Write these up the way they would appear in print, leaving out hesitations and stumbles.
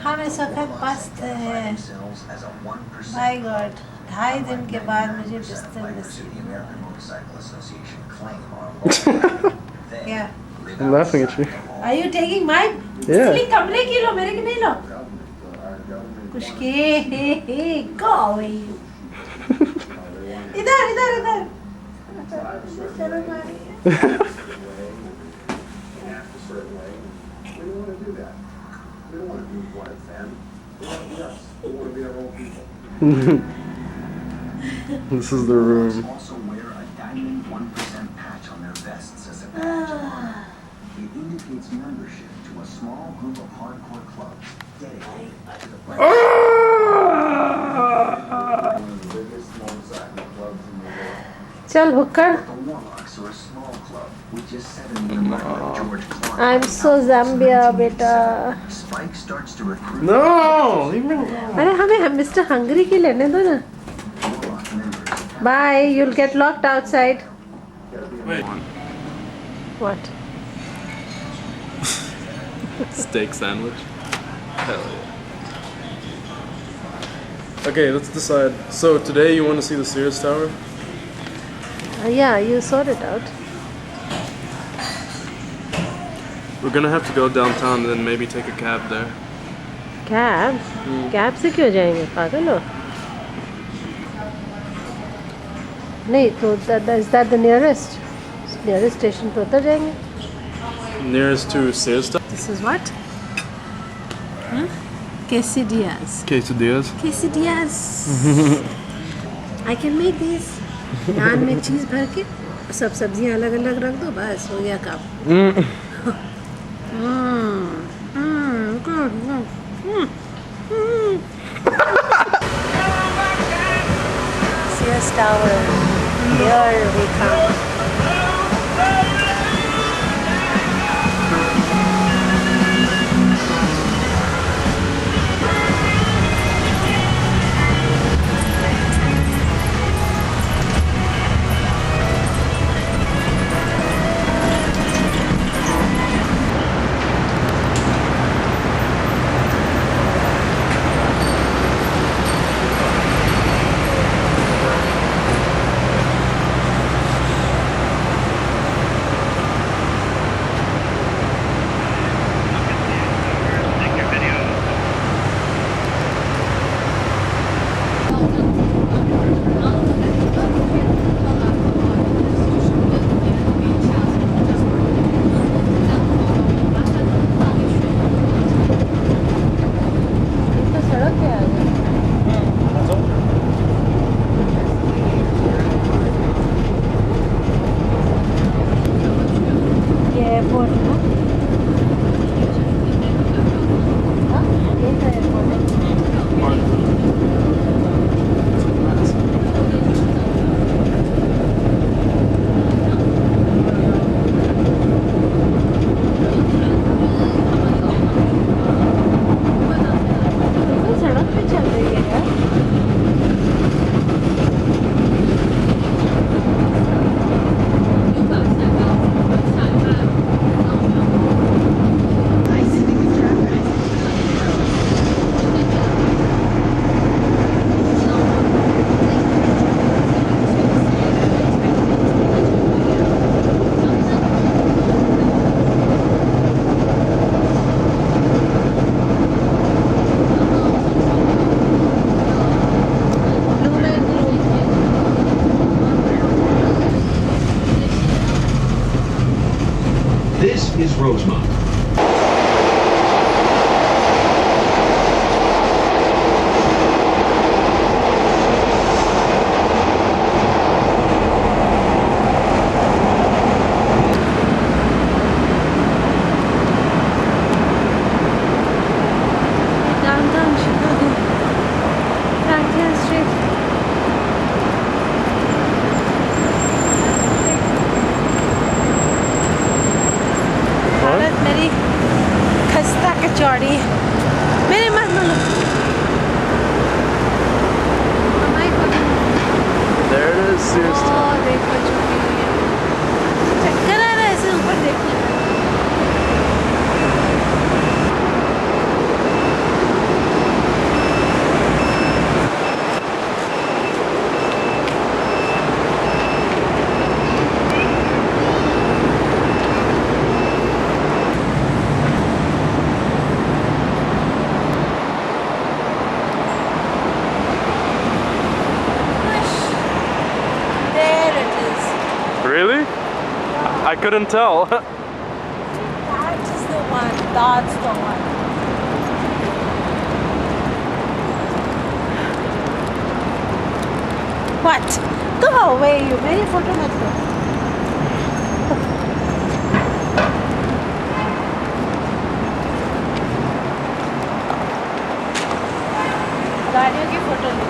हम इस वक्त मस्त हैं बाय गॉड 2.5 दिन के बाद मुझे बिस्तर नसीब क्या I'm laughing at you. Are you taking mine? Yeah. इसलिए कमरे की लो मेरे की नहीं लो कुछ के go away इधर इधर इधर शर्म आ रही है This is the room. Also wear a diamond 1% patch on their vests as a badge. It indicates membership to a small group of hardcore clubs dedicated to the play. One of the biggest motorcycle clubs in the world. चल हुक्कर The Warlocks are a small club with just 7 in the mark like George Clark. I'm so Zambia बेटा Spike starts to recruit. No! Leave me alone. अरे हमें mister Hungary की लेने दो ना Warlock members. Bye you'll get locked outside Wait. What? Steak sandwich? Hell yeah. Okay, let's decide. So today you want to see the Sears Tower? Yeah, you sort it out. We're gonna have to go downtown and then maybe take a cab there. Cab? Cab से क्यों जाएंगे पागल हो? नहीं तो is that the nearest? Nearest station पे उतर जाएंगे. Nearest to Sears Tower? This is what? Quesadillas. Quesadillas. Quesadillas. I can make these. नान में चीज़ भर के सब सब्जियां अलग अलग रख दो बस हो गया काम. Sears Tower. Here we come. This is Rosemont. Downtown Chicago. Franklin Street. हालत मेरी खस्ता कचौड़ी मेरे मत बोलो There it is, Sears Tower. देखो चुकी हुई है चक्कर आ रहा है ऐसे ऊपर देखने I couldn't tell. That is the one. That's the one. What? Go away, you मेरी फोटो मत लो. गाड़ियों की फोटो लो.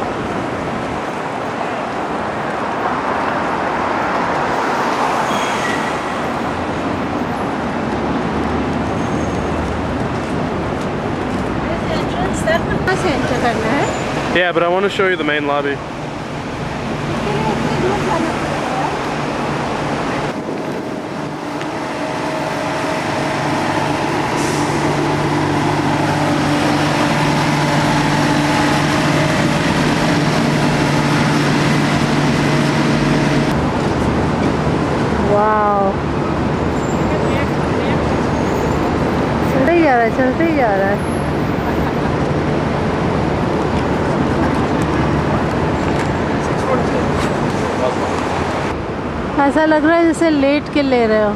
Entrance तक कहाँ से enter करना है? Yeah, but I want to show you the main lobby. Wow, चलते ही जा रहा है, चलते ही जा रहा है. ऐसा लग रहा है जैसे लेट के ले रहे हो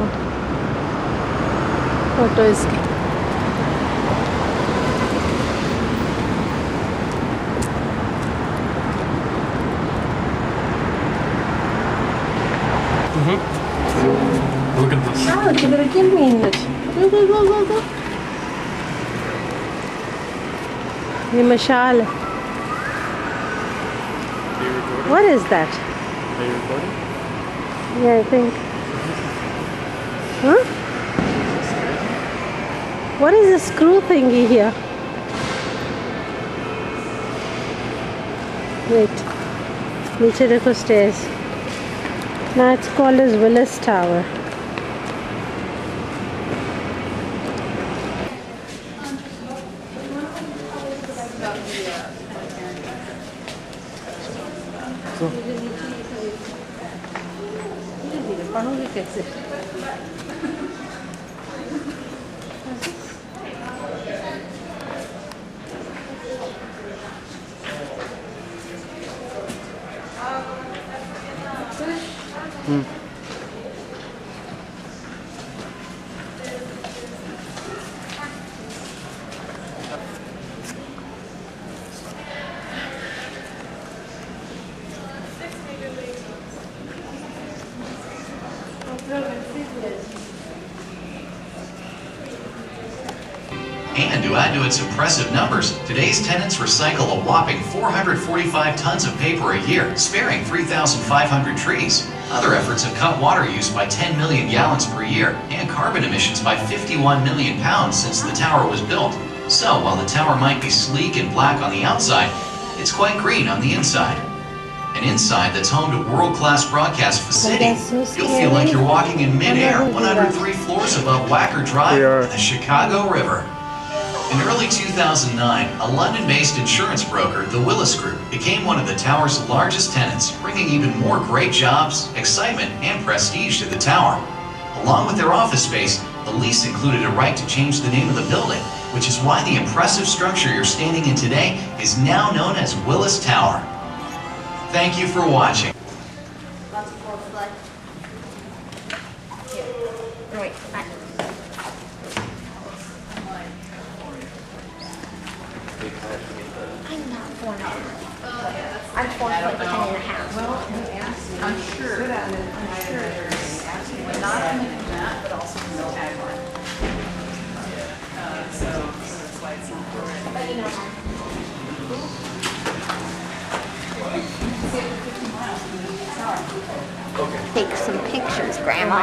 फोटो इसकी. Look at this. Oh, you're gonna give me English. Go, go, go, go, go. ये मशाल है. Are you recording? What is that? Are you recording? Yeah, I think. Huh? What is this screw thingy here? Wait. नीचे देखो stairs. Now it's called as Willis Tower. पढ़ोगे कैसे? And to add to its impressive numbers, today's tenants recycle a whopping 445 tons of paper a year, sparing 3,500 trees. Other efforts have cut water use by 10 million gallons per year and carbon emissions by 51 million pounds since the tower was built. So while the tower might be sleek and black on the outside, it's quite green on the inside. An inside that's home to world-class broadcast facility. You'll feel like you're walking in midair 103 floors above Wacker Drive and the Chicago River. In early 2009, a London-based insurance broker, the Willis Group, became one of the tower's largest tenants, bringing even more great jobs, excitement, and prestige to the tower. Along with their office space, the lease included a right to change the name of the building, which is why the impressive structure you're standing in today is now known as Willis Tower. Thank you for watching. Lots of floor flood. Here. Wait, back. I'm not 4 now. I'm 4 foot 10 and a half. Well, he asked me. I'm sure. Sit down and I'm sure. He asked me not only that, but also no tagline. So that's why it's not already. But you know, take some pictures, Grandma.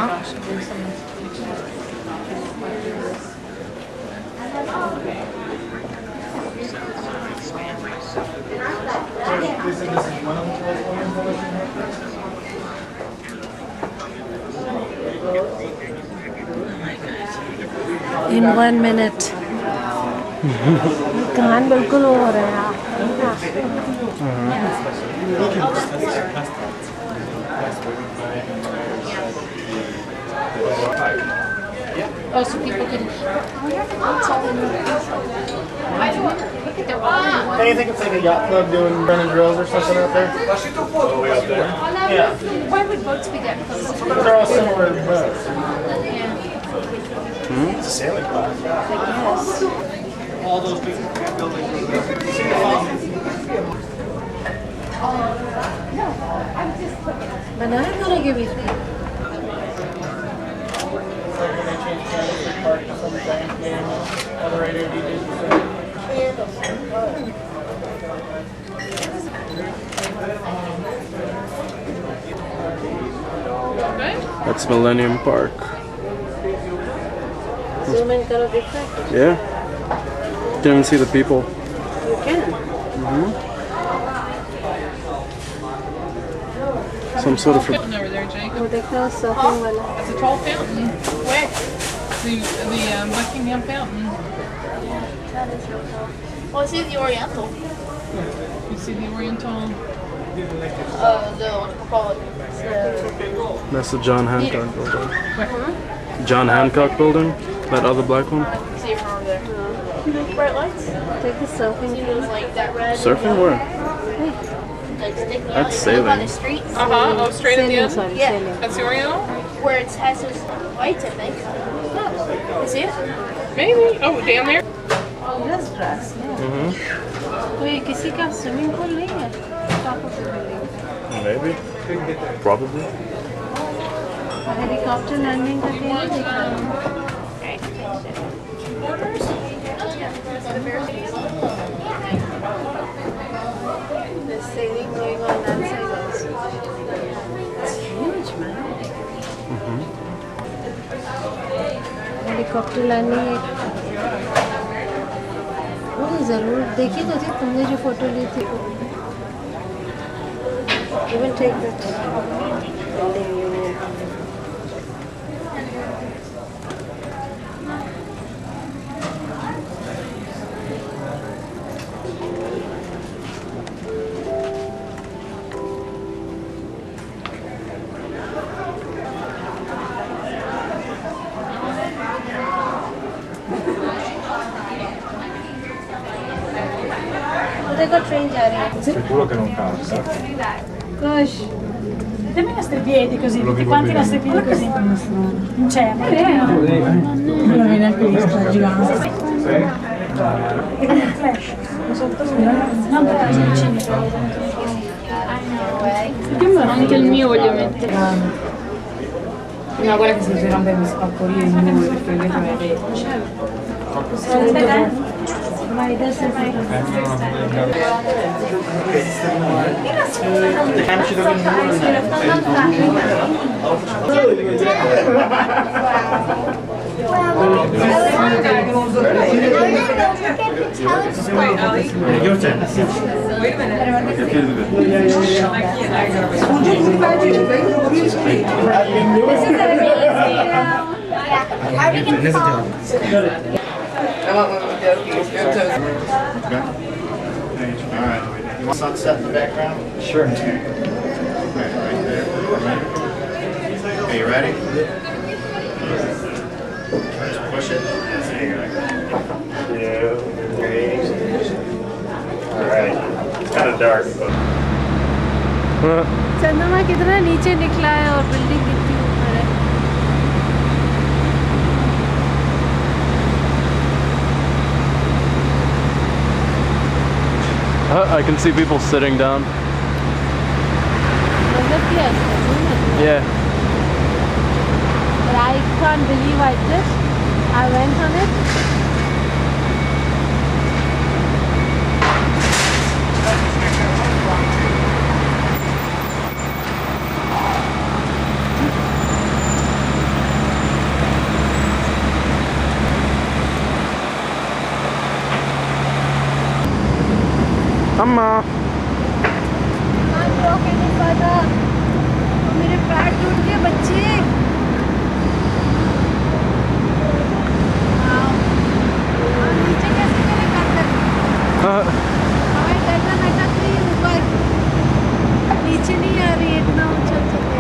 In 1 minute. कान बिल्कुल हो रहे हैं. Oh, so people can. Look at their you think it's like a yacht club doing running drills or something out there? Oh, way up there. Yeah. Why would boats be that close? They're all similar boats. Yeah. It's a sailing class. Yes. All those big buildings. बनाया खाने के बीच में That's Millennium Park. zoom in करो दिख रहा है Yeah. Can't even see the people. you can Some sort of. Fountain over there, Jake. वो देखना surfing वाला That's a tall fountain. Where? The Buckingham Fountain. That is real tall. Well, see the Oriental. You see the Oriental. The what do you call it? That's the John Hancock building. Where? John Hancock building. That other black one. I can see it from over there. Bright lights. take the surfing See those like that red. Surfing where? Like sticking out. That's It's up sailing. on the street. Oh, straight at the sailing end. sorry Yeah. sailing That's the Oriental? Where it has those lights, I think. Look. You see it? Maybe. Oh, down there. Just grass yeah तो ये किसी का swimming pool नहीं है top of the building Maybe. Probably. helicopter landing का क्या दिख रहा है There's sailing going on that side also. It's huge, man. Helicopter landing एक वो जरूर देखी तो थी तुमने जो फोटो ली थी Even take that building union. देखो ट्रेन जा रही है Sicuro che non calza. Gosh. Dammi i nostri piedi così, tutti quanti i nostri piedi così. Non c'è, ma non l'ho neanche visto, è gigante. Flash. Non per così vicino. Anche il mio voglio mettere. No, guarda che si rompe mi spacco io il muro perché il vetro è vetro. Ma इधर से Your turn. Wait a minute. Are we gonna fall? Alright. You want sunset in the background? Sure. Okay, right there. Okay, you ready? Just push it. There you go. 3. Alright. It's kind of dark, but... चंद्रमा कितना नीचे निकला है और building कितनी ऊपर है I can see people sitting down. मतलब क्या है इसमें? Yeah. But I can't believe I did. I went on it. Amma. मेरे पैर टूट गए बच्चे नीचे कैसे चले हमें गर्दन अटक रही है ऊपर नीचे नहीं आ रही है इतना उछल चलते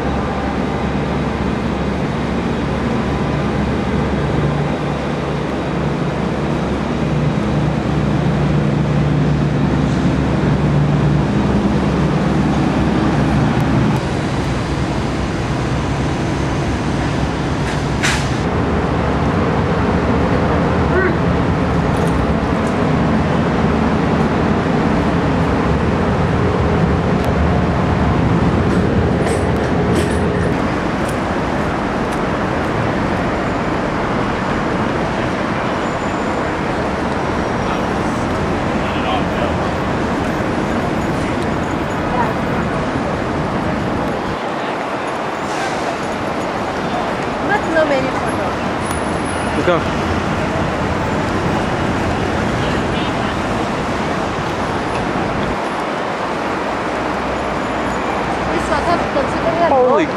Holy.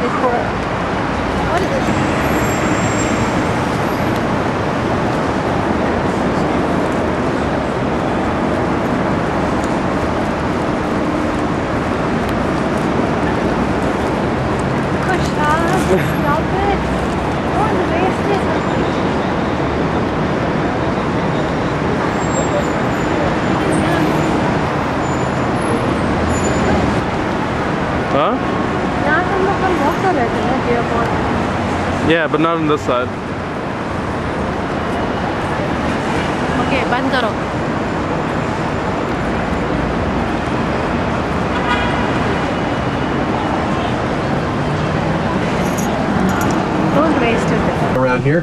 What is this? Stop it. Oh, the basket. Huh? यहाँ से हम लोग कल walk कर रहे थे ना deer pond. Yeah, but not on this side. Okay, बंद करो. Don't waste it. Around here.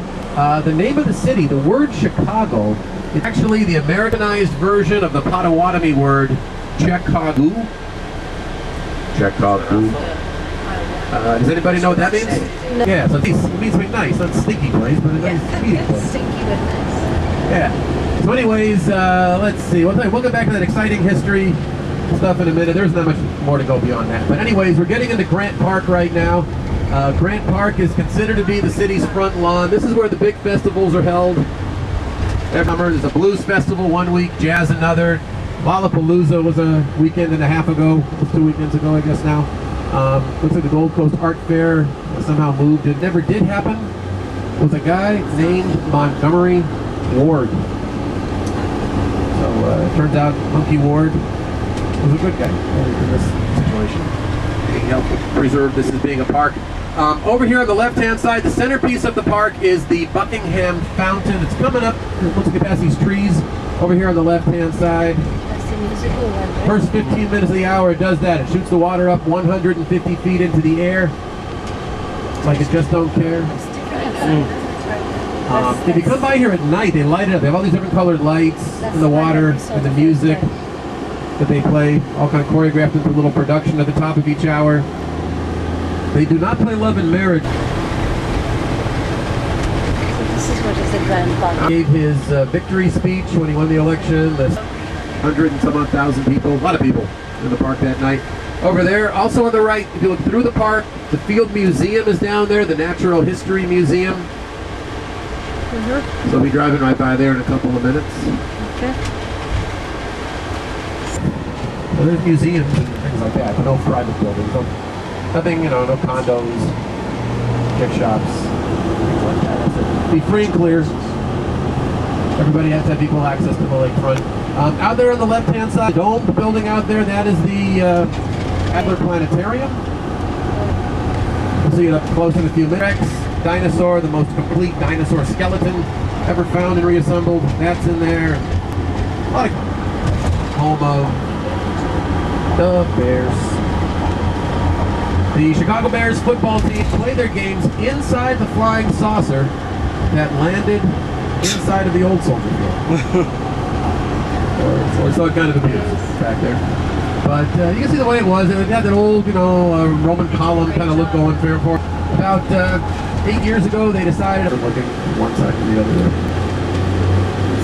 The name of the city, the word Chicago, is actually the Americanized version of the Potawatomi word Chicago. Chicago. Does anybody know what that means? No. Yeah, so it means something nice, not stinky place, but a nice meeting place. Stinky but nice. Yeah. So anyways, let's see. We'll get back to that exciting history stuff in a minute. There's not much more to go beyond that. But anyways, we're getting into Grant Park right now. Grant Park is considered to be the city's front lawn. This is where the big festivals are held. Every summer there's a blues festival one week, jazz another. Lollapalooza was a weekend and a half ago. It was 2 weekends ago, I guess now. Looks like the Gold Coast Art Fair somehow moved. It never did happen. It was a guy named Montgomery Ward. So it turns out Monkey Ward was a good guy in this situation. He helped preserve this as being a park. Over here on the left-hand side, the centerpiece of the park is the Buckingham Fountain. It's coming up. It looks like it past these trees. Over here on the left-hand side. That's the musical one, right? First 15 minutes of the hour, it does that. It shoots the water up 150 feet into the air. It's like it just don't care. If you come by here at night, they light it up. They have all these different colored lights in the water and the music that they play, all kind of choreographed into a little production at the top of each hour. They do not play Love and Marriage. So this is what is the Grand Park. He gave his victory speech when he won the election. There's 100 and some odd thousand people, a lot of people in the park that night. Over there, also on the right, if you look through the park, the Field Museum is down there, the Natural History Museum. So we'll be driving right by there in a couple of minutes. Okay. So there's museums and things like that, but no private buildings. Nothing, no condos, gift shops, things like that. That's it. Be free and clear. Everybody has to have equal access to the lakefront. Out there on the left-hand side, the dome building out there, that is the Adler Planetarium. We'll see it up close in a few minutes. Rex dinosaur, the most complete dinosaur skeleton ever found and reassembled. That's in there. A lot of home of the Bears. The Chicago Bears football team play their games inside the flying saucer that landed inside of the old Soldier Field. or so it kind of appears back there. But you can see the way it was. It had that old, Roman column kind of look going for it. About 8 years ago, they decided to look at one side or the other.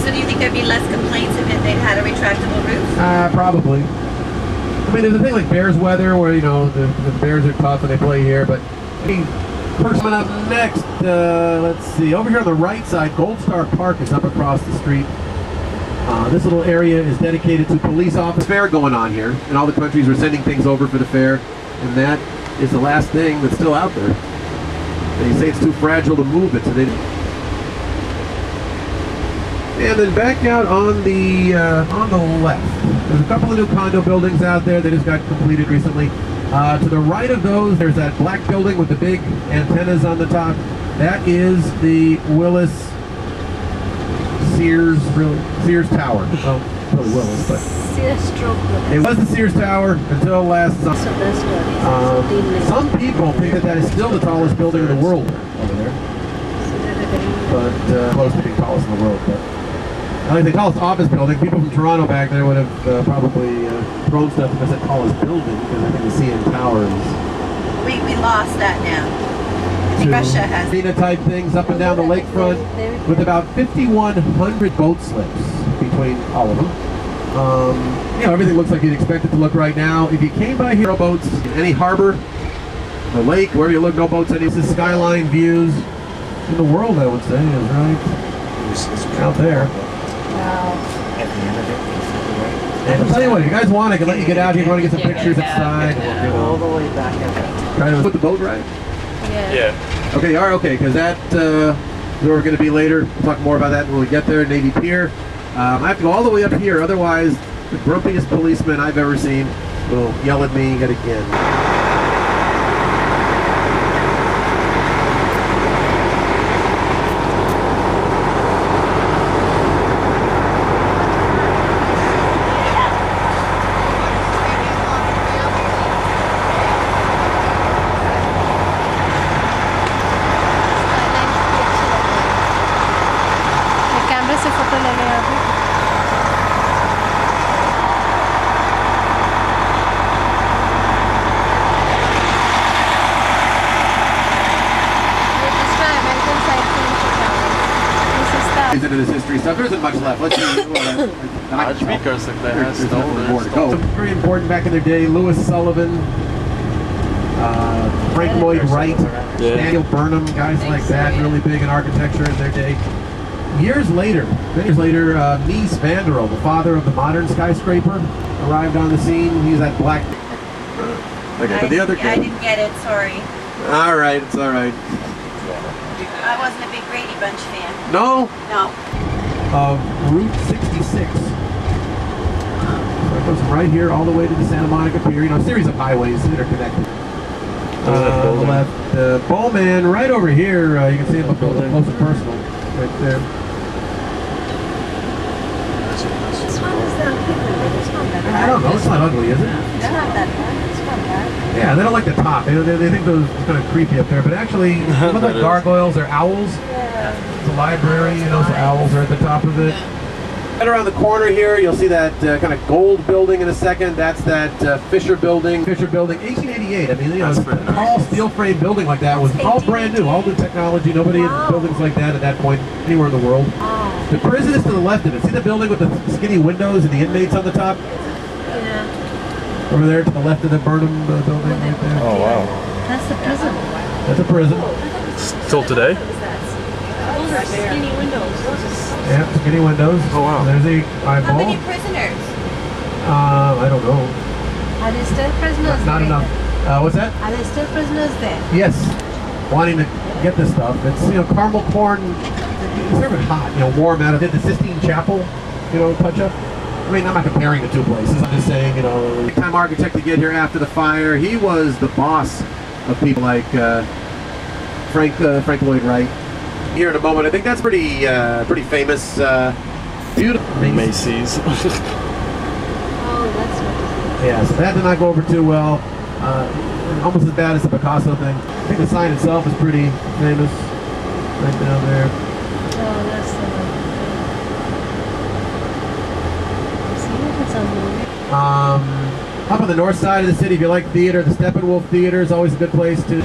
So do you think there'd be less complaints if they'd had a retractable roof? Probably. I mean, there's a thing like Bears weather where, the Bears are tough and they play here, but first one up next, let's see, over here on the right side, Gold Star Park is up across the street. This little area is dedicated to police office fair going on here, and all the countries are sending things over for the fair, and that is the last thing that's still out there. They say it's too fragile to move it, so they... And then back out on the left, there's a couple of new condo buildings out there that just got completed recently. To the right of those, there's that black building with the big antennas on the top. That is the Willis Sears Tower. Well, really Willis, but Sears stroke Willis. it was the Sears Tower until last summer. So the story. Some people think that is still the tallest building in the world over there, but close to being tallest in the world. But I think the tallest office building, people from Toronto back there would have probably thrown stuff if it's the tallest building, because I think the CN Tower is... We lost that now. Russia has... arena-type things up and down the lakefront with about 5,100 boat slips between all of them. Everything looks like you'd expect it to look right now. If you came by here, boats in any harbor, the lake, wherever you look, no boats. This is skyline views in the world, I would say, is right out there. And I'll tell you what, if you guys want, I can let you get out here. If you want to get some pictures outside. All the way back up. Trying to put the boat right? Yeah. Okay, you are okay, because that we're going to be later. We'll talk more about that when we get there. Navy Pier. I have to go all the way up here, otherwise the grumpiest policeman I've ever seen will yell at me yet again. कैमरे से photo ले लें अभी। Into this history stuff. There isn't much left. Let's see. Speakers like that has more to go. Very important back in their day. Lewis Sullivan, Frank Lloyd Wright, Daniel Burnham, guys like that, really big in architecture in their day. Years later, many years later, Mies van der Rohe, the father of the modern skyscraper, arrived on the scene. He's that black. Okay, but the other kid. I didn't get it, sorry. All right, it's all right. I wasn't a big Brady Bunch fan. No? No. Route 66. So it goes from right here all the way to the Santa Monica Pier. You know, a series of highways that are connected. On the left, Bowman right over here. You can see him up close and personal, right there. This one is not ugly. It's not that bad. I don't know. It's not ugly, is it? It's not that bad. It's not bad. Yeah, they don't like the top. They think those are kind of creepy up there, but actually, they look like gargoyles or owls. Yeah. It's a library, you know, so owls are at the top of it. Right around the corner here, you'll see that kind of gold building in a second. That's that Fisher building. Fisher building, 1888. I mean, you know, a tall steel frame building like that was all brand new, all new technology. Nobody had buildings like that at that point anywhere in the world. The prison is to the left of it. See the building with the skinny windows and the inmates on the top? Yeah. Over there to the left of the Burnham building right there. Oh wow. That's the prison. That's a prison. Still today? Those are skinny windows. Yeah, skinny windows. Oh wow. There's the eyeball. How many prisoners? I don't know. Are there still prisoners Not there? enough. What's that? Are there still prisoners there? Yes. Wanting to get this stuff. It's, you know, caramel corn. It's serve it hot, you know, warm out of it. The Sistine Chapel, you know, touch up. I mean, I'm not comparing the two places. I'm just saying, you know, time architect to get here after the fire. He was the boss of people like Frank Lloyd Wright. Here in a moment, I think that's pretty famous. Beautiful. Macy's. Oh, that's what it is. Yeah, so that did not go over too well. Almost as bad as the Picasso thing. I think the sign itself is pretty famous. Right down there. Oh, that's the one. See, it's unbelievable. Up on the north side of the city, if you like theater, the Steppenwolf Theater is always a good place to.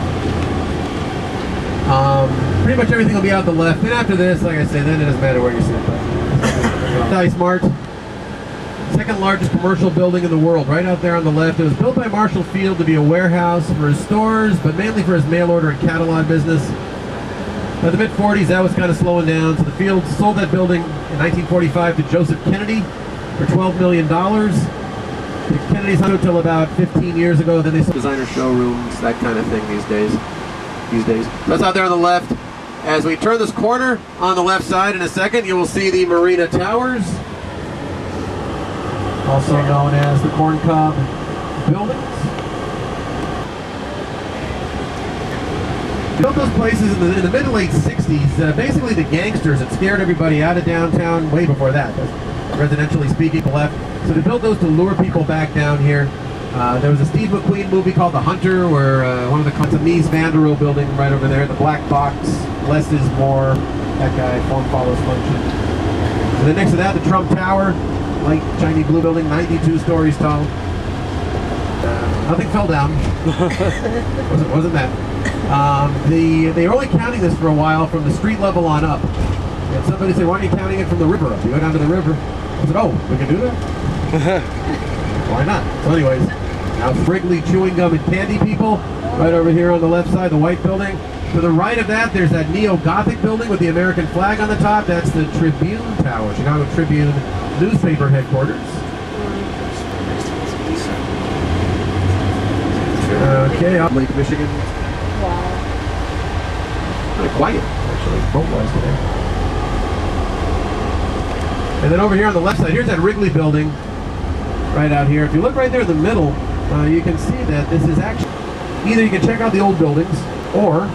Pretty much everything will be out the left. Then after this, like I said, then it doesn't matter where you sit. Dice Mart, second largest commercial building in the world, right out there on the left. It was built by Marshall Field to be a warehouse for his stores, but mainly for his mail order and catalog business. By the mid-40s, that was kind of slowing down, so the Field sold that building in 1945 to Joseph Kennedy for $12 million. The Kennedys hung until about 15 years ago. Then they sold designer showrooms, that kind of thing these days. That's out there on the left. As we turn this corner on the left side in a second, you will see the Marina Towers, also known as the Corn Cob Buildings. They built those places in the mid to late 60s. Basically the gangsters that scared everybody out of downtown way before that, residentially speaking, left. So they built those to lure people back down here. There was a Steve McQueen movie called The Hunter, where one of the Mies van der Rohe building right over there, the black box, less is more, that guy, form follows function. And then next to that, the Trump Tower, light shiny blue building, 92 stories tall. Nothing fell down. wasn't that. They were only counting this for a while from the street level on up. And somebody said, why aren't you counting it from the river up? You go down to the river. I said, oh, we can do that? Why not? So anyways, now Wrigley chewing gum and candy people. Right over here on the left side, the white building. To the right of that, there's that neo-Gothic building with the American flag on the top. That's the Tribune Tower, Chicago Tribune newspaper headquarters. Okay, up Lake Michigan. Wow. Kind of quiet, actually, boat-wise today. And then over here on the left side, here's that Wrigley building, right out here. If you look right there in the middle, you can see that this is actually, either you can check out the old buildings, or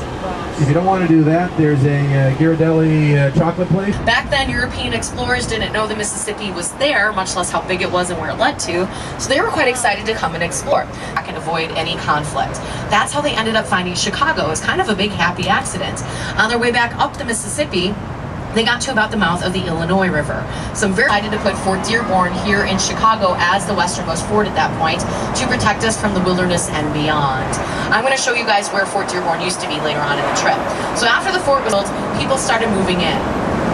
if you don't want to do that, there's a Ghirardelli chocolate place. Back then, European explorers didn't know the Mississippi was there, much less how big it was and where it led to, so they were quite excited to come and explore. I can avoid any conflict. That's how they ended up finding Chicago, as kind of a big happy accident. On their way back up the Mississippi, they got to about the mouth of the Illinois River. So I'm very excited to put Fort Dearborn here in Chicago as the westernmost fort at that point to protect us from the wilderness and beyond. I'm going to show you guys where Fort Dearborn used to be later on in the trip. So after the fort was built, people started moving in.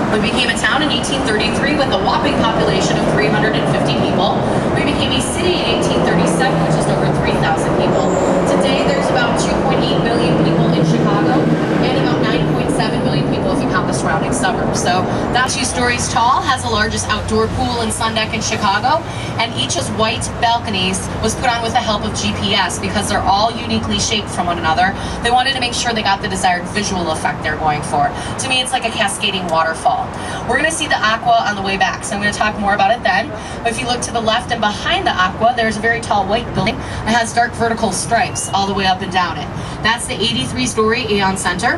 We became a town in 1833 with a whopping population of 350 people. We became a city in 1837 with just over 3,000 people. Today there's about 2.8 million people in Chicago and about 9.7 million people if you count the surrounding suburbs. So that's 2 stories tall, has the largest outdoor pool and sun deck in Chicago, and each has white balconies was put on with the help of GPS because they're all uniquely shaped from one another. They wanted to make sure they got the desired visual effect they're going for. To me, it's like a cascading waterfall. We're going to see the aqua on the way back, so I'm going to talk more about it then. But if you look to the left and behind the aqua, there's a very tall white building that has dark vertical stripes all the way up and down it. That's the 83-story Aon Center,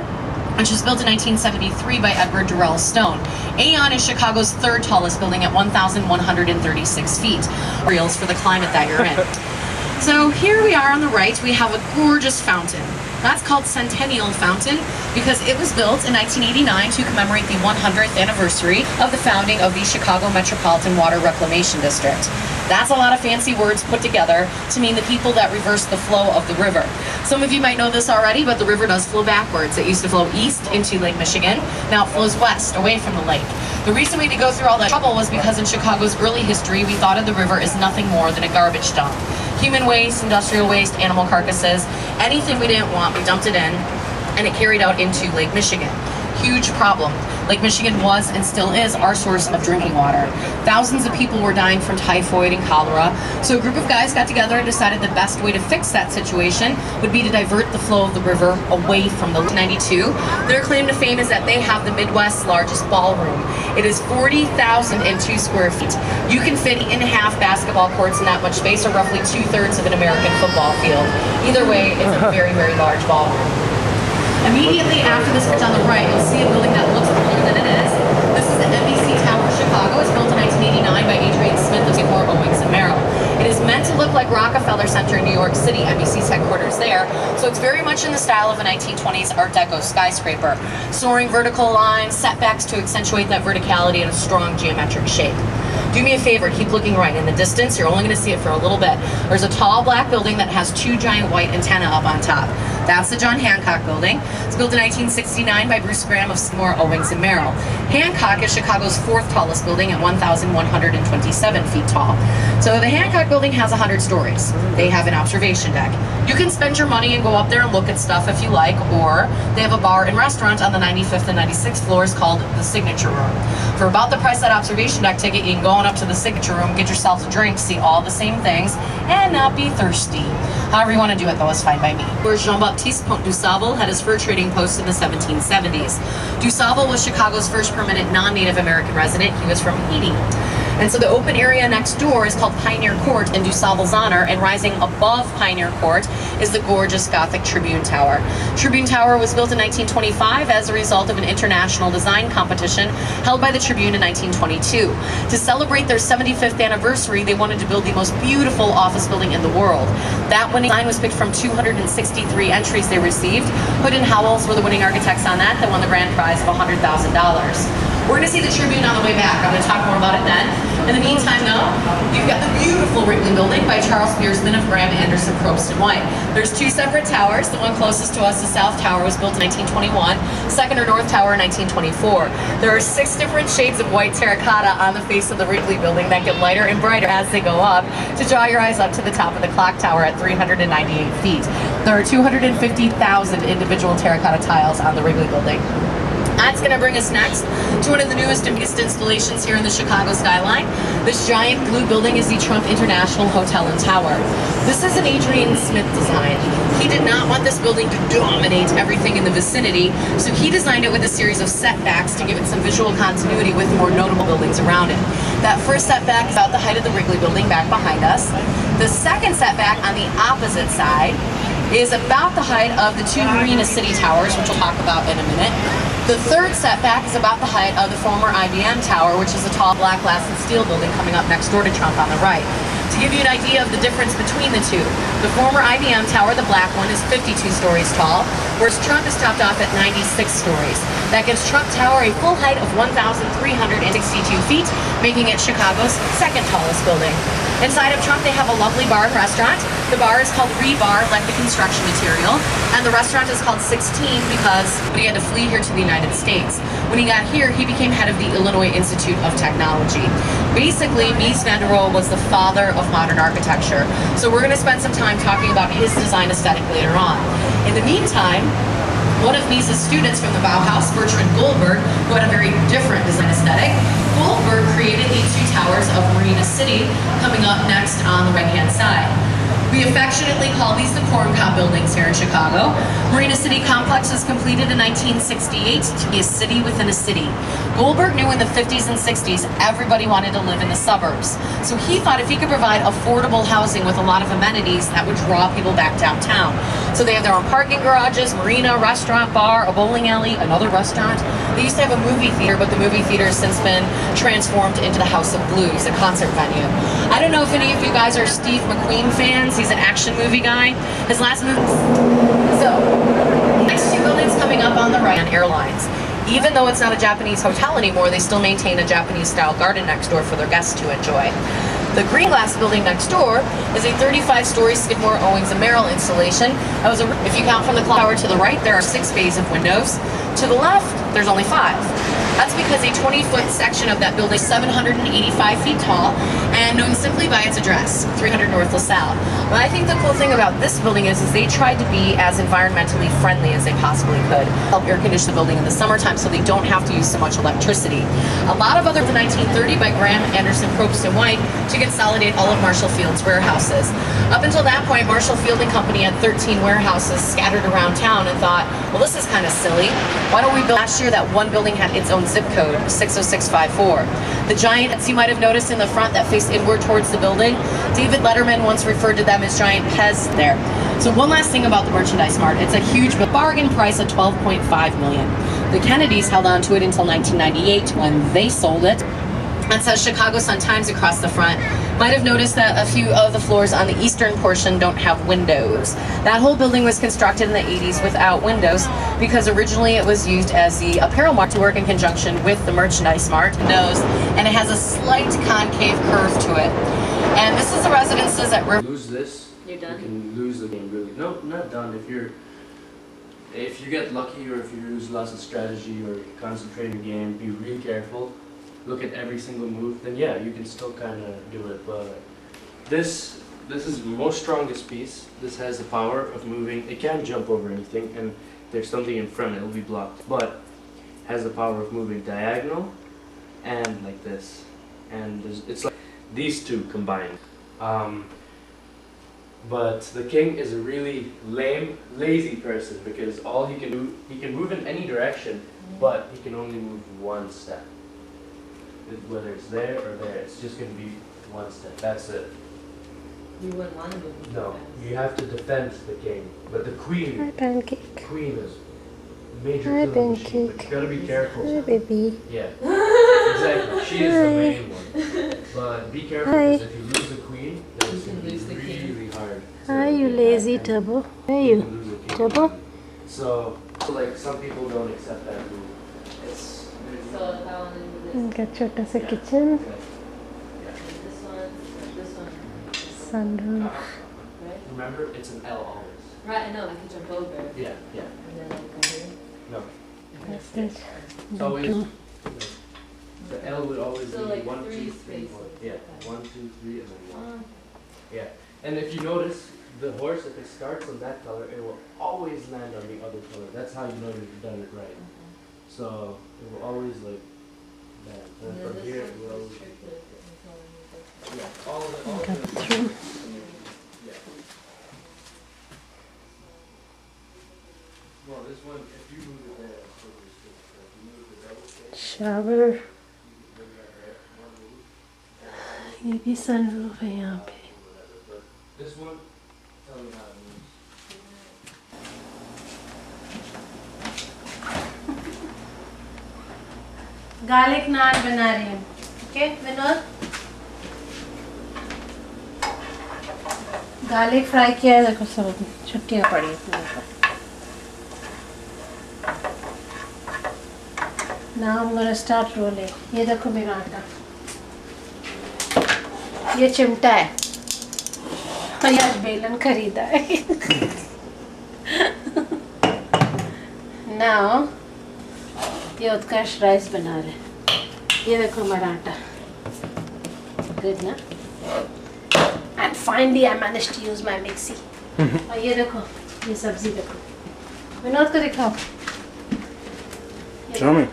which was built in 1973 by Edward Durrell Stone. Aon is Chicago's 3rd tallest building at 1,136 feet. Reals for the climate that you're in. So here we are on the right, we have a gorgeous fountain. That's called Centennial Fountain because it was built in 1989 to commemorate the 100th anniversary of the founding of the Chicago Metropolitan Water Reclamation District. That's a lot of fancy words put together to mean the people that reverse the flow of the river. Some of you might know this already, but the river does flow backwards. It used to flow east into Lake Michigan. Now it flows west, away from the lake. The reason we had to go through all that trouble was because in Chicago's early history, we thought of the river as nothing more than a garbage dump. Human waste, industrial waste, animal carcasses, anything we didn't want, we dumped it in, and it carried out into Lake Michigan. Huge problem. Lake Michigan was and still is our source of drinking water. Thousands of people were dying from typhoid and cholera, so a group of guys got together and decided the best way to fix that situation would be to divert the flow of the river away from the 92. Their claim to fame is that they have the Midwest's largest ballroom. It is 40,002 square feet. You can fit in half basketball courts in that much space, or roughly 2/3 of an American football field. Either way, it's a very, very large ballroom. Immediately after this bridge on the right, you'll see a building that looks older than it is. This is the NBC Tower Chicago. It's built in 1989 by Adrian Smith of Seymour, Owings & Merrill. It is meant to look like Rockefeller Center in New York City, NBC's headquarters there. So it's very much in the style of a 1920s Art Deco skyscraper. Soaring vertical lines, setbacks to accentuate that verticality, and a strong geometric shape. Do me a favor, keep looking right. In the distance, you're only going to see it for a little bit. There's a tall black building that has 2 giant white antennae up on top. That's the John Hancock Building. It's built in 1969 by Bruce Graham of Seymour, Owings & Merrill. Hancock is Chicago's 4th tallest building at 1,127 feet tall. So the Hancock Building has 100 stories. They have an observation deck. You can spend your money and go up there and look at stuff if you like, or they have a bar and restaurant on the 95th and 96th floors called the Signature Room. For about the price of that observation deck ticket, you can go on up to the Signature Room, get yourself a drink, see all the same things, and not be thirsty. However you want to do it, though, is fine by me. Where Jean-Baptiste Pont du Sable had his fur trading post in the 1770s. Du Sable was Chicago's first permanent non-Native American resident. He was from Haiti. And so the open area next door is called Pioneer Court in Du Sable's honor, and rising above Pioneer Court is the gorgeous Gothic Tribune Tower. Tribune Tower was built in 1925 as a result of an international design competition held by the Tribune in 1922. To celebrate their 75th anniversary, they wanted to build the most beautiful office building in the world. That winning design was picked from 263 entries they received. Hood and Howells were the winning architects on that won the grand prize of $100,000. We're going to see the Tribune on the way back. I'm going to talk more about it then. In the meantime, though, you've got the beautiful Wrigley Building by Charles Biersman of Graham Anderson, Probst & White. There's two separate towers. The one closest to us, the South Tower, was built in 1921. Second or North Tower in 1924. There are 6 different shades of white terracotta on the face of the Wrigley Building that get lighter and brighter as they go up to draw your eyes up to the top of the clock tower at 398 feet. There are 250,000 individual terracotta tiles on the Wrigley Building. That's going to bring us next to one of the newest and biggest installations here in the Chicago skyline. This giant blue building is the Trump International Hotel and Tower. This is an Adrian Smith design. He did not want this building to dominate everything in the vicinity, so he designed it with a series of setbacks to give it some visual continuity with more notable buildings around it. That first setback is about the height of the Wrigley Building back behind us. The second setback on the opposite side is about the height of the 2 Marina City Towers, which we'll talk about in a minute. The third setback is about the height of the former IBM Tower, which is a tall black glass and steel building coming up next door to Trump on the right. To give you an idea of the difference between the two, the former IBM Tower, the black one, is 52 stories tall, whereas Trump is topped off at 96 stories. That gives Trump Tower a full height of 1,362 feet, making it Chicago's second tallest building. Inside of Trump, they have a lovely bar and restaurant. The bar is called Rebar, like the construction material, and the restaurant is called 16 because he had to flee here to the United States. When he got here, he became head of the Illinois Institute of Technology. Basically, Mies van der Rohe was the father of modern architecture, so we're going to spend some time talking about his design aesthetic later on. In the meantime, one of Mies's students from the Bauhaus, Bertrand Goldberg, who had a very different design aesthetic, Goldberg created the 2 towers of Marina City coming up next on the right-hand side. We affectionately call these the Corn Cob buildings here in Chicago. Marina City Complex was completed in 1968 to be a city within a city. Goldberg knew in the 50s and 60s everybody wanted to live in the suburbs. So he thought if he could provide affordable housing with a lot of amenities, that would draw people back downtown. So they have their own parking garages, marina, restaurant, bar, a bowling alley, another restaurant. They used to have a movie theater, but the movie theater has since been transformed into the House of Blues, a concert venue. I don't know if any of you guys are Steve McQueen fans. He's an action movie guy. His last movie. So, next 2 buildings coming up on the right on Airlines. Even though it's not a Japanese hotel anymore, they still maintain a Japanese-style garden next door for their guests to enjoy. The green glass building next door is a 35-story Skidmore, Owings & Merrill installation. If you count from the clock tower to the right, there are 6 bays of windows. To the left, there's only 5. That's because a 20-foot section of that building is 785 feet tall and known simply by its address, 300 North LaSalle. But I think the cool thing about this building is they tried to be as environmentally friendly as they possibly could. Help air condition the building in the summertime so they don't have to use so much electricity. A lot of other 1930 by Graham Anderson, Probst & White to consolidate all of Marshall Field's warehouses. Up until that point, Marshall Field & Company had 13 warehouses scattered around town and thought, well, this is kind of silly. Why don't we build? Last year, that one building had its own zip code, 60654. The giants you might have noticed in the front that face inward towards the building, David Letterman once referred to them as giant Pez there. So one last thing about the Merchandise Mart, it's a huge bargain price of $12.5 million. The Kennedys held on to it until 1998 when they sold it. It says Chicago Sun-Times across the front. Might have noticed that a few of the floors on the eastern portion don't have windows. That whole building was constructed in the 80s without windows because originally it was used as the apparel mart to work in conjunction with the Merchandise Mart. And it has a slight concave curve to it. And this is the residences that lose this, you're done? you can lose the game really. No, not done. If you get lucky or if you use lots of strategy or concentrate in the game, be really careful. Look at every single move, then yeah, you can still kind of do it. But this is the most strongest piece. This has the power of moving. It can't jump over anything, and there's something in front, it'll be blocked. But has the power of moving diagonal and like this. And it's like these two combined. But the king is a really lame, lazy person because all he can do, he can move in any direction, but he can only move one step. Whether it's there or there, it's just going to be one step. That's it. You wouldn't want to move. No, you have to defend the king. But the queen, Hi, Pancake. queen is major Hi, killing machine. But Pancake. you gotta be careful. Hi, baby. Yeah, exactly. She is the main one. But be careful Hi. because if you lose the queen, then it's going to be really hard. Hi, you lazy Turbo. Where are you? lose the king. Turbo? So, like, some people don't accept that rule. It's Got छोटा सा kitchen. sunroof. Remember, it's an L always. Right, I know, I can jump over. Yeah, yeah. And then like go here. No. That's it. It's always, the L would always So, be like, 1, 2, three 3, 4. spaces. Yeah, 1, 2, 3, and then 1. Yeah, and if you notice, the horse, if it starts on that color, it will always land on the other color. That's how you know you've done it right. So it will always like land. And then from here, it will always. Yeah, all of it. All of it. Yeah. Well, this one, if you move it there, it's totally straight. So if you move the double space, Shower. you can bring that right. One move. ये भी sunroof है यहाँ पे. This one, tell me how it moves. Garlic naan बना रही हूँ. Okay Vinod. Garlic fry किया है. देखो सब छुट्टियाँ पड़ी हैं. Now I'm gonna start rolling. ये देखो मेरा आटा. ये चिमटा है. और ये आज बेलन खरीदा है. Now ये उत्कर्ष राइस बना रहे हैं. ये देखो हमारा आटा. Good ना? And finally I managed to use my mixie. और ये देखो, ये सब्जी देखो. विनोद को दिखाओ. Show me.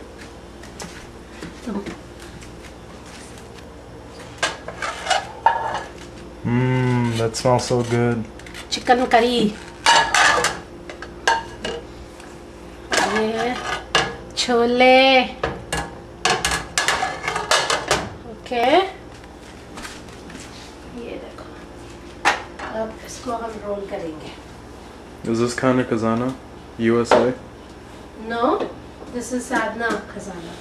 That smells so good. Chicken curry. ये है छोले. ओके. ये देखो. अब इसको हम रोल करेंगे. Is this kind of Kazana? USA? No, this is Sadna Khazana.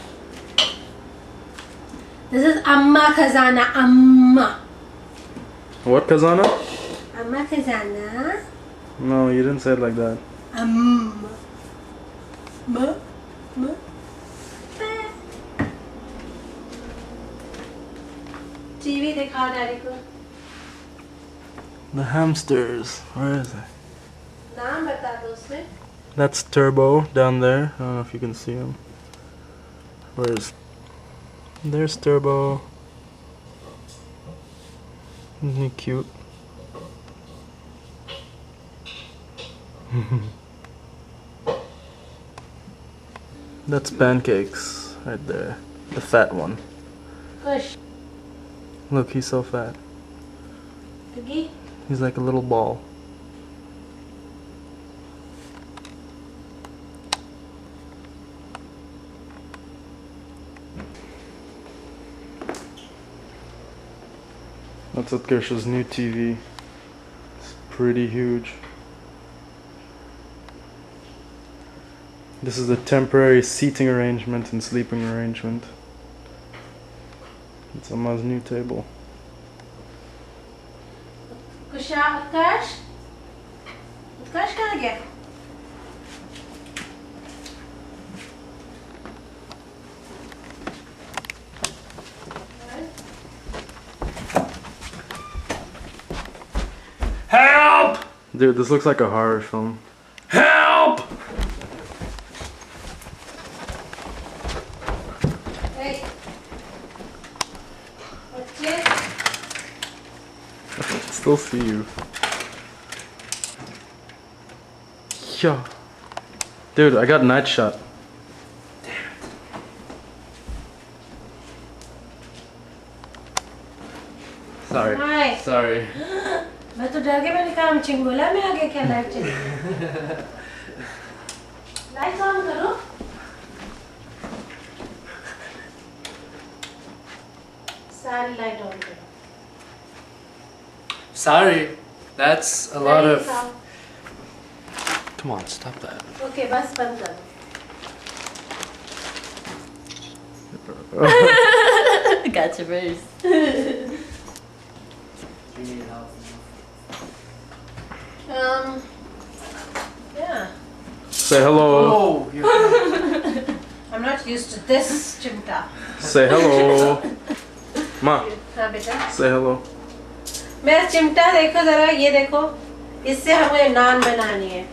This is Amma Khazana. Amma. What Kazana? Amma Khazana. No, you didn't say it like that. Amma. Ma. Ma. TV दिखाओ daddy को. The hamsters. Where is it? नाम बता दो उसमें. That's Turbo down there. I don't know if you can see him. Where's? There's Turbo. Isn't he cute? That's Pancakes right there. The fat one. Push. Look, he's so fat. Piggy. He's like a little ball. That's Utkarsh's new TV. It's pretty huge. This is the temporary seating arrangement and sleeping arrangement. It's Amma's new table. Kusha, Utkarsh? Utkarsh कहाँ गया? Help! Dude, this looks like a horror film. Help! Hey. Okay. I can still see you. Yo. Dude, I got night shot. Sorry. Hi. Sorry. मैं तो डर के मैंने कहा हम चिंगोला में आ गए क्या लाइट चली लाइट ऑन करो सारी लाइट ऑन करो Sorry, that's a lot of. Come on, stop that. Okay बस बंद करो Gotcha first. Yeah. Say hello. I'm not used to this chimta. Say hello. Ma, हाँ बेटा say hello. मेरा चिमटा देखो जरा, ये देखो, इससे हमें नान बनानी है.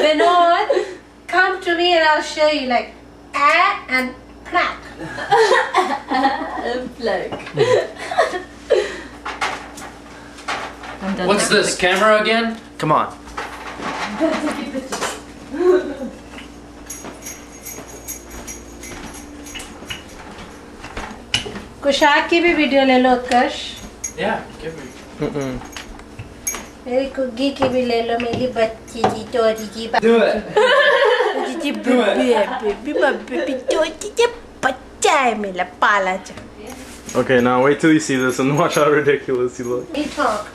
Vinod, come to me and I'll show you like and plack. What's this, camera again? Come on. Kushaq की भी वीडियो ले लो उत्कर्ष. Yeah, give me. मेरी कुग्गी की भी ले लो, मेरी बच्ची की चोरी की. Do it. बच्चा है मेरा पाला. Okay, now wait till you see this and watch how ridiculous you look. We talk.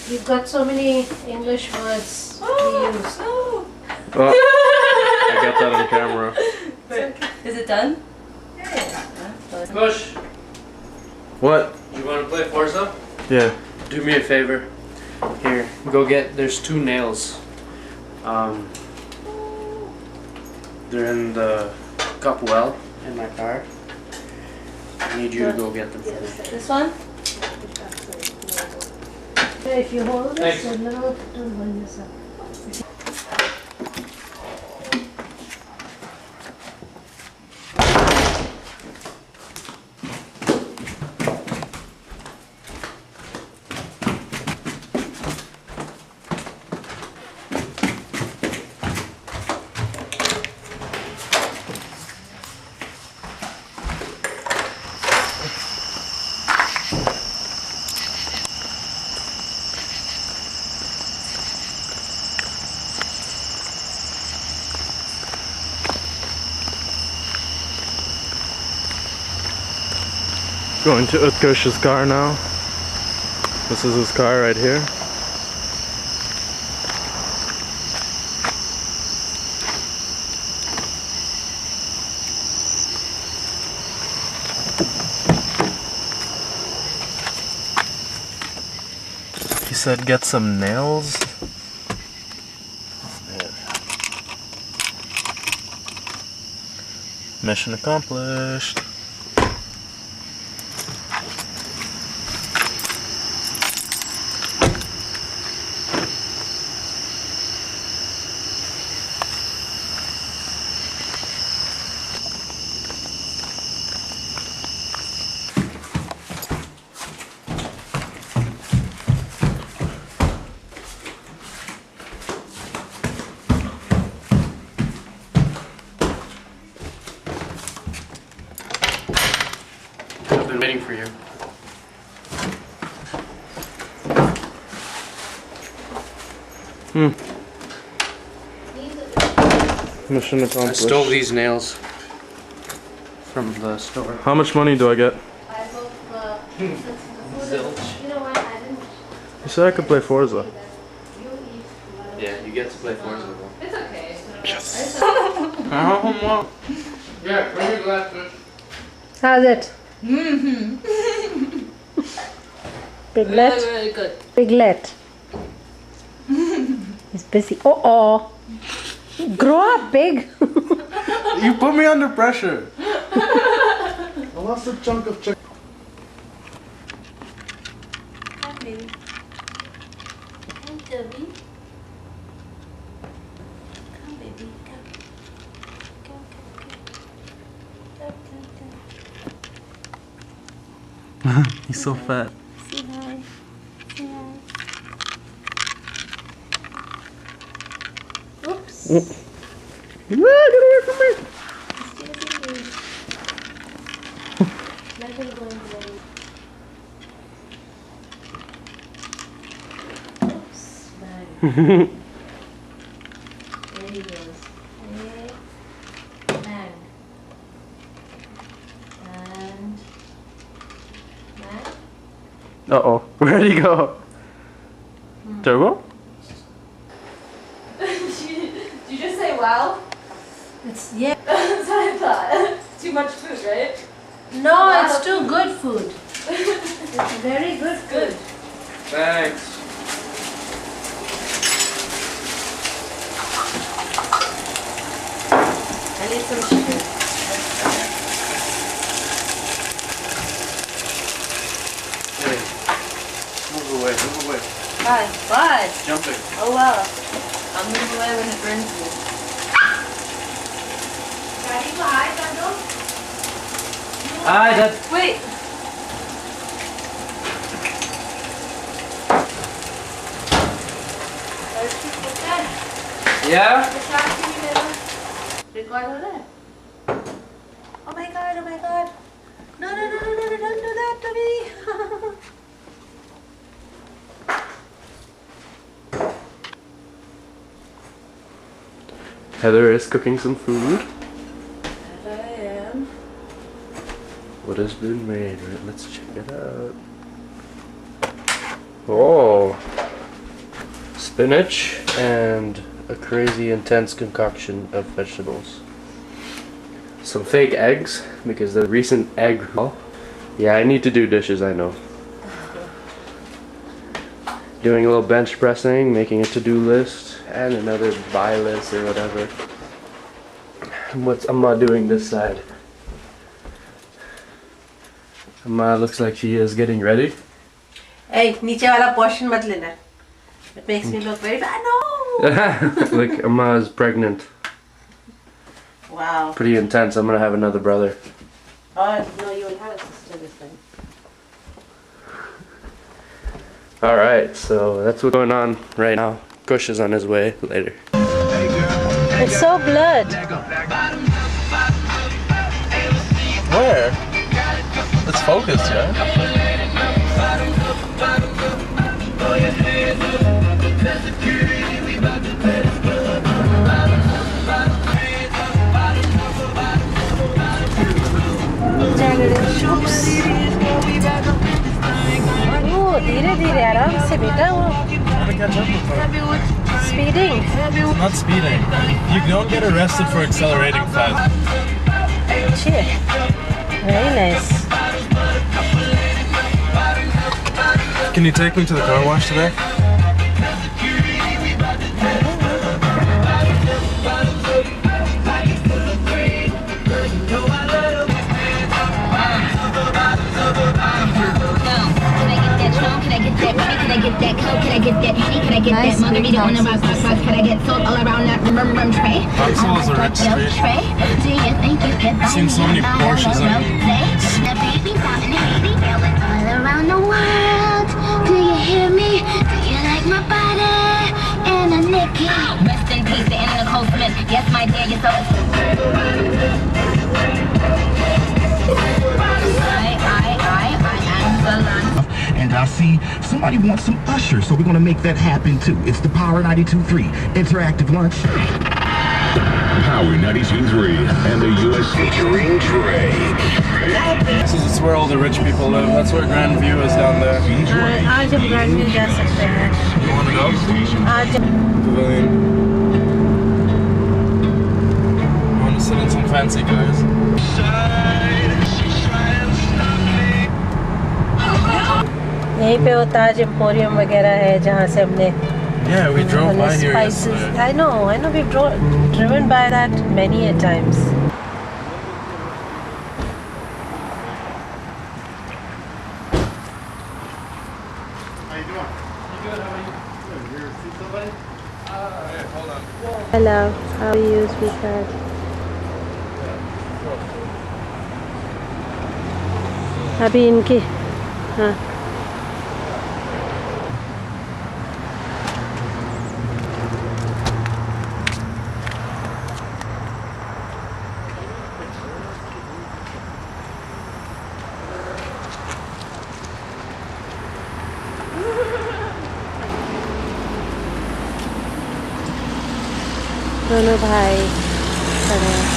You've got so many English words we use. Oh, I got that on camera. Is it done? Push. What? You want to play Forza? Yeah. Do me a favor. Here, go get. There's 2 nails. They're in the cup well in my car. I need you to go get them for me. This one? If you hold this, Thanks. then it'll burn yourself. Going to Utkarsh's car now. This is his car right here. He said get some nails. There. Mission accomplished. I've been waiting for you. Mission I accomplished. stole these nails from the store. How much money do I get? I hope Zilch. you know what, I didn't. You said I could play Forza. Yeah, you get to play Forza though. It's okay. Yes. Yeah, bring your glasses. How's it? Piglet? Very good. Piglet. He's busy. Oh. Grow up, pig. You put me under pressure. I lost a chunk of chicken. Come, baby. Come, Toby. Come, baby. Come. Come. He's so fat. Say hi. Say hi. Oops. Get away from me! Let him go in the way. Oops. Bang. There he goes. Hey. Bang. And bang. Uh-oh. Where'd he go? Turbo? Did you just say wow? It's, yeah. That's what I thought. Too much food, right? No, it's too good food. It's very good food. Thanks. I need some sugar. Why? What? Jumping. Oh well. I'll move away when it burns me. Daddy, hi, Dando. Hi, Dad. Wait. Yeah? Record हो रहा है? Oh my god, oh my god. No, no, no, no, no, no, don't do that to me. Heather is cooking some food. There I am. What has been made? Right, let's check it out. Oh, spinach and a crazy intense concoction of vegetables. Some fake eggs because the recent egg haul. Yeah, I need to do dishes, I know. Doing a little bench pressing, making a to-do list, and another buy list or whatever. What's Amma doing this side? Amma looks like she is getting ready. Hey, नीचे वाला portion मत लेना. It makes me look very bad. No. Look, Amma is pregnant. Wow. Pretty intense. I'm gonna have another brother. Oh no, you will have a sister this time. Alright, so that's what's going on right now. Kush is on his way later. It's so blurred. Where? It's focused, yeah? Oh, धीरे धीरे आराम से बेटा वो. Speeding. Not speeding. You don't get arrested for accelerating fast. Cheer. Very nice. Can you take me to the car wash today? Vauxhall's a rich street. I've seen so many Porsches on All around the world, do you hear me? Do you like my body? And a Nicky. Rest in peace, the end of Nicole Smith. Yes, my dear, you're so. And I see somebody wants some Usher, so we're gonna make that happen too. It's the Power 92.3 Interactive Lunch. Power 92.3 and the US featuring Drake. This is where all the rich people live. That's where Grandview is down there. आज हम Grandview जा सकते हैं. You wanna go? आज Pavilion. I wanna sit in some fancy cars. यहीं पे वो ताज emporium वगैरह है जहाँ से हमने Yeah, we drove by here spices. yesterday. I know we've driven by that many a times. How you doing? Good, how are you? Good. You're see somebody? Yeah, hold on. Hello, how are you, sweetheart? अभी इनकी हाँ दोनों भाई खड़े हैं.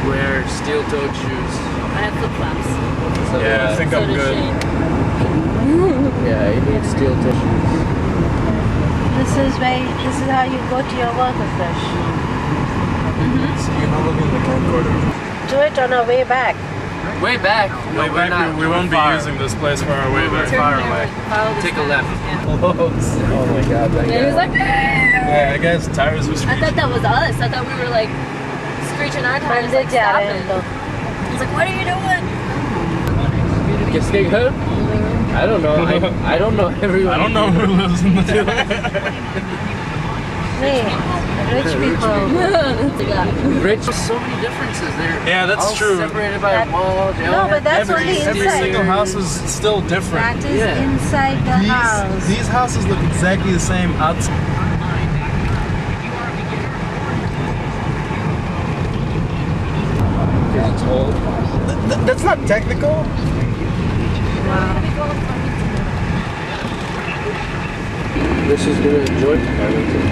Wear steel-toed shoes. I have flip-flops. Yeah, I think I'm good. Yeah, you need steel-toed shoes. This is how you go to your work, Fresh. So you're not looking at the camcorder. Do it on our way back. Way back. No, Way back, we won't be using this place for our way back. Far away. Take a left. Oh my god. That Yeah, he was like, Yeah, I guess tires was I thought that was us. I thought we were like screeching our tires, like मंदिर जा रहे हैं हम stopping. लोग. was like, what are you doing? Que stay good? I don't know. I don't know everyone. I don't know who lives in the village. Hey, rich people. Rich, so many differences there. Yeah, that's all true. Separated by a wall. No, but that's only inside. Every single house is still different. That is inside the house. These houses look exactly the same outside. It's old. That's not technical. This is gonna enjoy Arlington.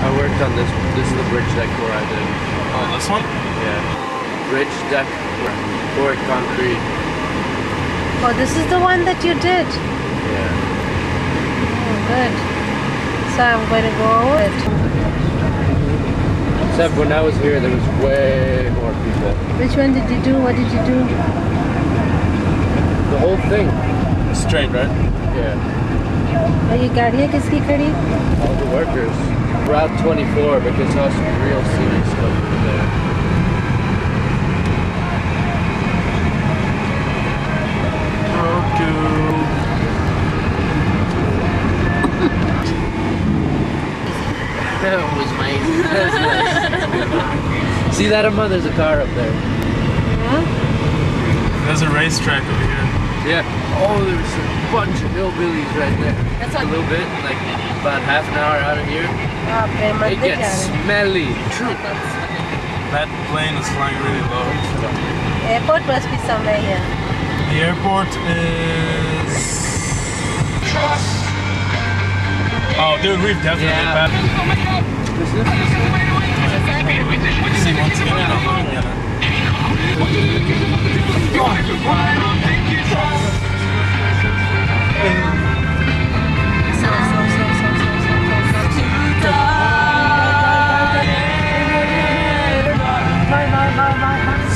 I worked on this. This is the bridge deck where I did. Oh, this one? Yeah. Bridge deck, poured concrete. Oh, this is the one that you did? Yeah. Oh, good. So I'm going to go over it. Except when I was here, there was way more people. Which one did you do? What did you do? The whole thing. Straight, right? Yeah. Oh, you got here? Kiski khadi? All the workers. Route 24, because I some real scenic stuff over there. That was my nice. See that, Amma? There's a car up there. Yeah? There's a racetrack over here. Yeah. Oh, there's a bunch of hillbillies right there. That's a little bit, like about half an hour out of here. It gets smelly. That plane is flying really low. Airport must be somewhere here. The airport is... Oh, dude, we've definitely passed. See, once again, I'm looking at it.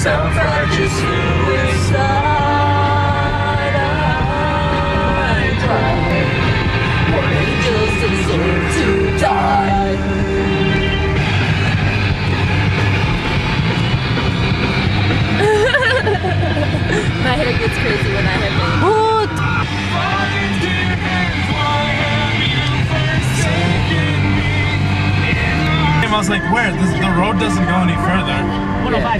Self-righteous suicide. What angels deserve to die. My hair gets crazy when I have I was like, where? The road doesn't go any further.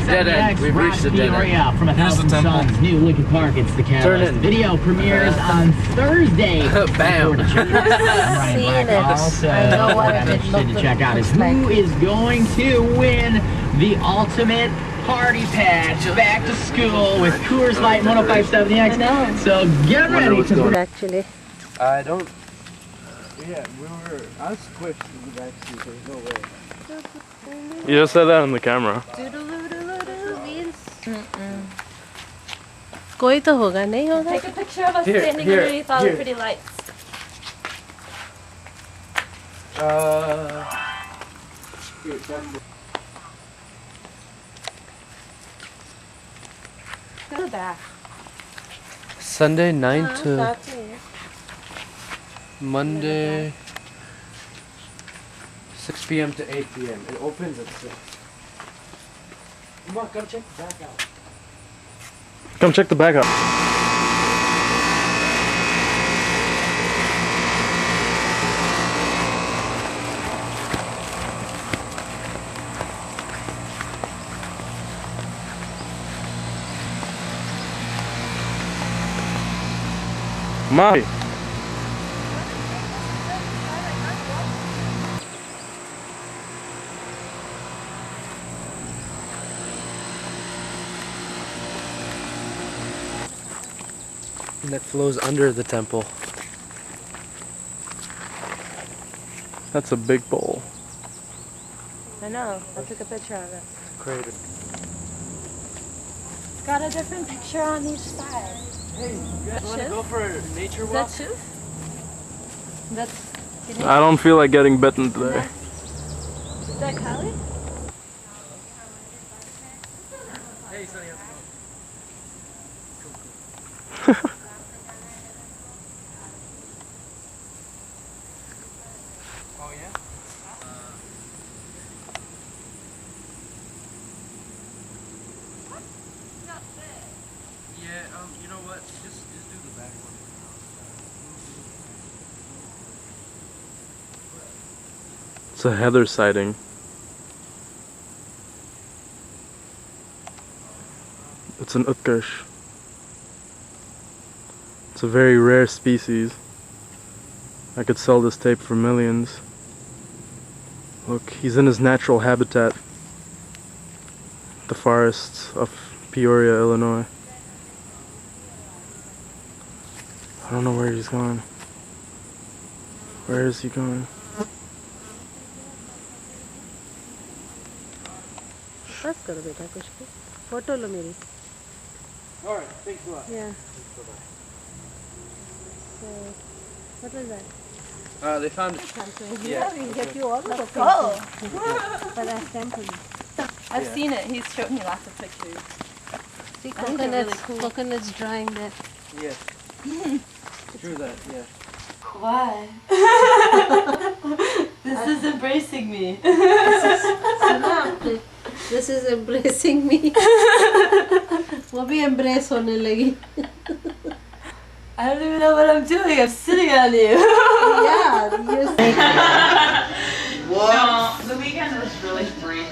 Dead end. We've reached the dead end. From Here's the temple. New Lincoln Park. It's the catalyst. Turn in. Video premieres on Thursday. Bam. I'm Ryan Blackwell. So I know what I'm it interested to looks check out is who is going to win the ultimate party patch back to school with Coors Light 105.7 X. So get ready. Actually. I don't. Yeah, I was squished in the backseat. There's no way. You just said that on the camera. कोई तो होगा नहीं होगा. Take a picture of us standing underneath all the pretty lights. Go back. Sunday 9 to Monday 6 p.m. to 8 p.m. It opens at 6. Come on, come check the back out. Come check the back out. Mommy. That flows under the temple. That's a big bowl. I know. I took a picture of it. Crater. It's got a different picture on each side. Hey, you guys want to go for a nature Is walk? that Shiv? That's. I don't feel like getting bitten today. Is that Kylie? Hey, Sonny, you know what? Just do the back one. It's a heather sighting. It's an utkarsh. It's a very rare species. I could sell this tape for millions. Look, he's in his natural habitat. The forests of Peoria, Illinois. I don't know where he's going. Where is he going? बस करो बेटा कुछ भी photo लो मेरी All right, thanks a lot. Yeah. So what was that? They found it. Yeah, we can get you all the Oh. But I sampled it. I've seen it. He's showed me lots of pictures. See, I think they're really coconuts, cool. coconuts drying there. Yes. True that, yeah. Why? This is embracing me. This is embracing me. वो भी embrace होने लगी. I don't even know what I'm doing. I'm sitting on you. Yeah, you're No, the weekend was really free.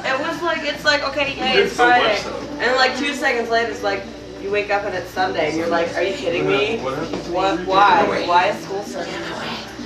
It was like, it's like, okay, yay, it's Friday. And like 2 seconds later, it's like, you wake up and it's Sunday, and you're like, are you kidding me? What? Why? Why is school starting?